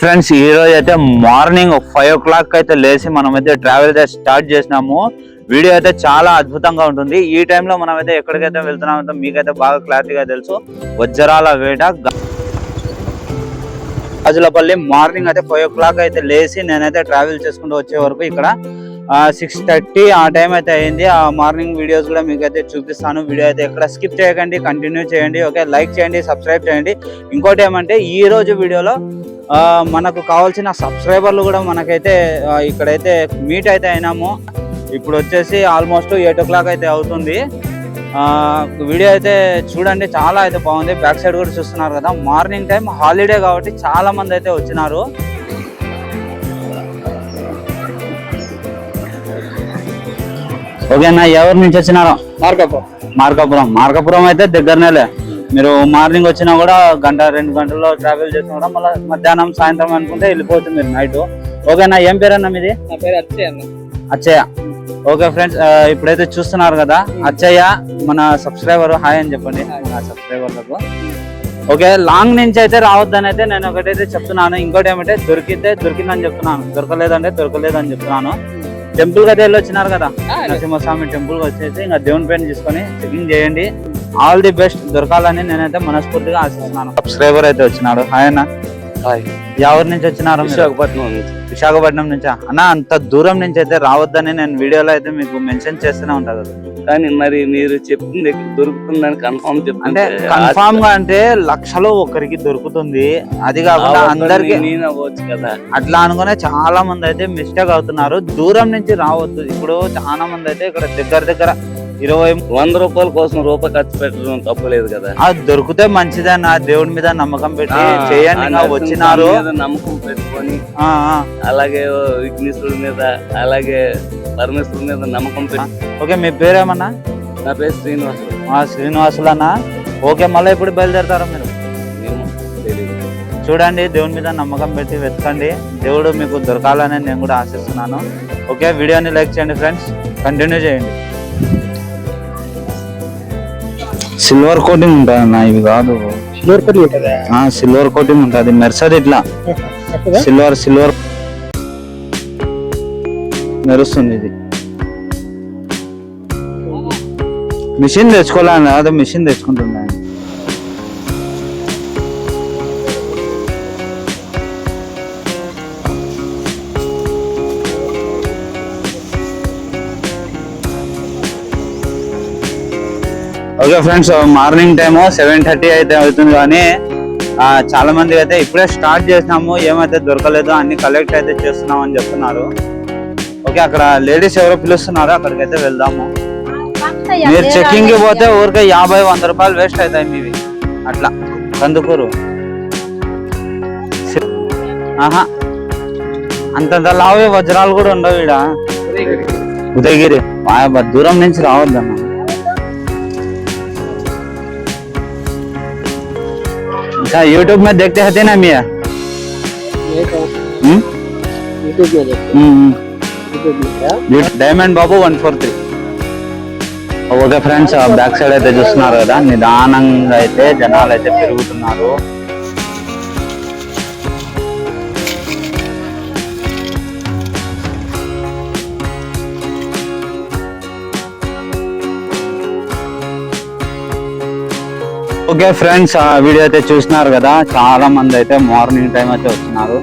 Friends ఈ రోజు అయితే మార్నింగ్ 5 o'clock అయితే లేచి మనమైతే ట్రావెల్ అయితే స్టార్ట్ చేసినాము. వీడియో అయితే చాలా అద్భుతంగా ఉంటుంది. ఈ టైంలో మనమైతే ఎక్కడికైతే వెళ్తున్నామంటే మీకైతే బాగా క్లారిటీగా తెలుసు. వజ్రాల వేట గాజులపల్లి. మార్నింగ్ అయితే 5 o'clock అయితే లేచి నేనైతే ట్రావెల్ చేసుకుంటూ వచ్చే వరకు ఇక్కడ 6:30 ఆ టైం అయితే అయింది. ఆ మార్నింగ్ వీడియోస్ కూడా మీకైతే చూపిస్తాను. వీడియో అయితే ఎక్కడ స్కిప్ చేయకండి, కంటిన్యూ చేయండి. ఓకే, లైక్ చేయండి, సబ్స్క్రైబ్ చేయండి. ఇంకోటి ఏమంటే ఈ రోజు వీడియోలో మనకు కావాల్సిన సబ్స్క్రైబర్లు కూడా మనకైతే ఇక్కడైతే మీట్ అయితే అయినాము. ఇప్పుడు వచ్చేసి ఆల్మోస్ట్ 8 o'clock అయితే అవుతుంది. వీడియో అయితే చూడండి, చాలా అయితే బాగుంది. బ్యాక్ సైడ్ కూడా చూస్తున్నారు కదా. మార్నింగ్ టైం హాలిడే కాబట్టి చాలా మంది అయితే వచ్చినారు. ఓకేనా, ఎవరి నుంచి వచ్చినారో? మార్కాపురం అయితే దగ్గరనేలే. మీరు మార్నింగ్ వచ్చినా కూడా 1-2 గంటల్లో ట్రావెల్ చేసినా కూడా మళ్ళీ మధ్యాహ్నం సాయంత్రం అనుకుంటే వెళ్ళిపోవచ్చు మీరు నైట్. ఓకేనా, ఏం పేరు అన్న మీది? నా పేరు అచ్చయ్య. అచ్చయ్య. ఓకే ఫ్రెండ్స్, ఇప్పుడైతే చూస్తున్నారు కదా అచ్చయ్య మన సబ్స్క్రైబర్. హాయ్ అని చెప్పండి నా సబ్స్క్రైబర్లకు. ఓకే, లాంగ్ నుంచి అయితే రావద్దని అయితే నేను ఒకటైతే చెప్తున్నాను. ఇంకోటి ఏమంటే దొరికిందని చెప్తున్నాను, దొరకలేదని చెప్తున్నాను. టెంపుల్ కి అయితే వెళ్ళి వచ్చినారు కదా, నరసింహస్వామి టెంపుల్ కి వచ్చేసి ఇంకా దేవుని పేరు తీసుకొని చెకింగ్ చేయండి. ఆల్ ది బెస్ట్ దొరకాలని నేనైతే మనస్ఫూర్తిగా ఆశిస్తున్నాను. సబ్స్క్రైబర్ అయితే వచ్చినాడు. హాయ్ అన్న. హాయ్. ఎవరి నుంచి వచ్చినారు? విశాఖపట్నం నుంచా అన్న? అంత దూరం నుంచి అయితే రావద్దని నేను వీడియోలో అయితే మీకు మెన్షన్ చేస్తూనే ఉంటా కదా. కానీ మరి మీరు చెప్పింది దొరుకుతుందని కన్ఫర్మ్ అంటే కన్ఫర్మ్ గా అంటే లక్షలో ఒకరికి దొరుకుతుంది. అది కాకుండా అందరికి అవ్వచ్చు కదా. అట్లా అనుకునే చాలా మంది అయితే మిస్టేక్ అవుతున్నారు. దూరం నుంచి రావద్దు. ఇప్పుడు చాలా మంది అయితే ఇక్కడ దగ్గర 20-100 రూపాయల కోసం రూపాయి ఖర్చు పెట్టడం తప్పలేదు కదా. అది దొరికితే మంచిదే. నా దేవుడి మీద నమ్మకం పెట్టి చేయండి. వచ్చినారు నమ్మకం పెట్టుకొని, అలాగే విఘ్నేశ్వరుడి మీద, అలాగే పరమేశ్వరుడి మీద నమ్మకం పెట్టి. ఓకే, మీ పేరేమన్నా? నా పేరు శ్రీనివాసులు. శ్రీనివాసులు అన్న. ఓకే, మళ్ళీ ఎప్పుడు బయలుదేరతారా మీరు? చూడండి, దేవుని మీద నమ్మకం పెట్టి వెతకండి. దేవుడు మీకు దొరకాలని నేను కూడా ఆశిస్తున్నాను. ఓకే, వీడియోని లైక్ చేయండి ఫ్రెండ్స్, కంటిన్యూ చేయండి. సిల్వర్ కోటింగ్ ఉంటుంది అన్న, ఇవి కాదు. సిల్వర్ కోటింగ్ ఉంటుంది. మెర్సది ఇట్లా సిల్వర్ మెరుస్తుంది. ఇది మిషన్ తెచ్చుకోవాలని అదే మిషన్ తెచ్చుకుంటున్నా. ఓకే ఫ్రెండ్స్, మార్నింగ్ టైము 7:30 అయితే అవుతుంది. కానీ చాలా మంది అయితే ఇప్పుడే స్టార్ట్ చేసినాము, ఏమైతే దొరకలేదు, అన్ని కలెక్ట్ అయితే చేస్తున్నాం అని చెప్తున్నారు. ఓకే, అక్కడ లేడీస్ ఎవరో పిలుస్తున్నారు, అక్కడికైతే వెళ్దాము. మీరు చెక్కింగ్ కి పోతే ఊరికే 50-100 రూపాయలు వేస్ట్ అవుతాయి మీవి. అట్లా కందుకూరు అంతంత లావే వజ్రాలు కూడా ఉండవు ఈడ. ఉదయగిరి దూరం నుంచి రావద్దమ్మా. अच्छा, यूट्यूब में देखते हैं ना मियाँ? డైమండ్ బాబు 143. ఓకే ఫ్రెండ్స్, బ్యాక్ సైడ్ అయితే చూస్తున్నారు కదా, నిదానంగా అయితే జనాలు అయితే పెరుగుతున్నారు. ఓకే ఫ్రెండ్స్, వీడియో అయితే చూస్తున్నారు కదా, చాలా మంది అయితే మార్నింగ్ టైం అయితే వచ్చినారు.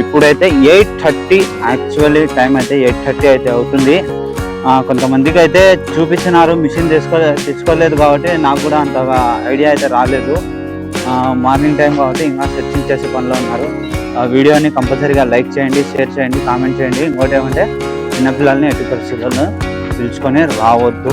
ఇప్పుడైతే 8:30 టైం అయితే 8:30 అయితే అవుతుంది. కొంతమందికి అయితే చూపించినారు, మిషన్ తెచ్చుకోలేదు కాబట్టి నాకు కూడా అంతగా ఐడియా అయితే రాలేదు. మార్నింగ్ టైం కాబట్టి ఇంకా సెర్చింగ్ చేసే పనిలో ఉన్నారు. వీడియోని కంపల్సరీగా లైక్ చేయండి, షేర్ చేయండి, కామెంట్ చేయండి. ఇంకోటి ఏమంటే చిన్నపిల్లల్ని ఎట్టి పరిస్థితుల్లో పిలుచుకొని రావద్దు.